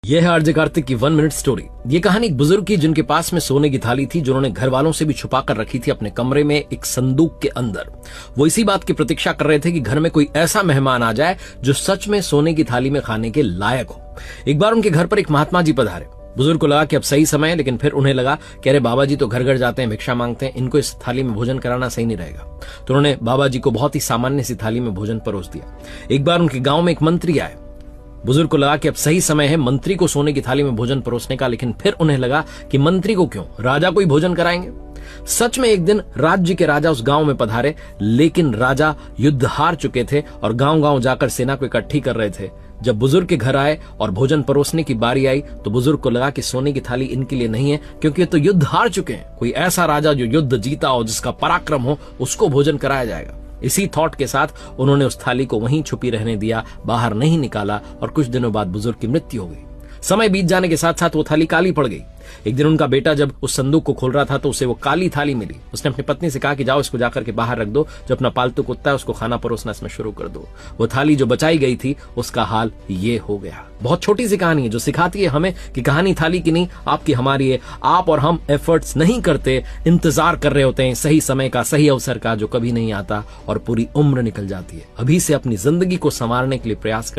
यह है आरजे कार्तिक की 1 मिनट स्टोरी। ये कहानी एक बुजुर्ग की जिनके पास में सोने की थाली थी, जिन्होंने घर वालों से भी छुपा कर रखी थी अपने कमरे में एक संदूक के अंदर। वो इसी बात की प्रतीक्षा कर रहे थे कि घर में कोई ऐसा मेहमान आ जाए जो सच में सोने की थाली में खाने के लायक हो। एक बार उनके घर पर एक महात्मा जी पधारे। बुजुर्ग को लगा कि अब सही समय है, लेकिन फिर उन्हें लगा कि अरे बाबा जी तो घर घर जाते हैं, भिक्षा मांगते हैं, इनको इस थाली में भोजन कराना सही नहीं रहेगा। तो उन्होंने बाबा जी को बहुत ही सामान्य सी थाली में भोजन परोस दिया। एक बार उनके गांव में एक मंत्री आए। बुजुर्ग को लगा कि अब सही समय है मंत्री को सोने की थाली में भोजन परोसने का, लेकिन फिर उन्हें लगा कि मंत्री को क्यों, राजा को ही भोजन कराएंगे। सच में एक दिन राज्य के राजा उस गांव में पधारे, लेकिन राजा युद्ध हार चुके थे और गांव गांव जाकर सेना को इकट्ठी कर रहे थे। जब बुजुर्ग के घर आए और भोजन परोसने की बारी आई तो बुजुर्ग को लगा कि सोने की थाली इनके लिए नहीं है, क्योंकि ये तो युद्ध हार चुके हैं। कोई ऐसा राजा जो युद्ध जीता हो, जिसका पराक्रम हो, उसको भोजन कराया जाएगा। इसी थॉट के साथ उन्होंने उस थाली को वहीं छुपी रहने दिया, बाहर नहीं निकाला, और कुछ दिनों बाद बुजुर्ग की मृत्यु हो गई। समय बीत जाने के साथ साथ वो थाली काली पड़ गई। एक दिन उनका बेटा जब उस संदूक को खोल रहा था तो उसे वो काली थाली मिली। उसने अपनी पत्नी से कहा कि जाओ इसको जाकर के बाहर रख दो, जो अपना पालतू कुत्ता है उसको खाना परोसना इसमें शुरू कर दो। वो थाली जो बचाई गई थी उसका हाल ये हो गया। बहुत छोटी सी कहानी है जो सिखाती है हमें कि कहानी थाली की नहीं, आपकी हमारी है। आप और हम एफर्ट्स नहीं करते, इंतजार कर रहे होते हैं सही समय का, सही अवसर का, जो कभी नहीं आता और पूरी उम्र निकल जाती है। अभी से अपनी जिंदगी को संवारने के लिए प्रयास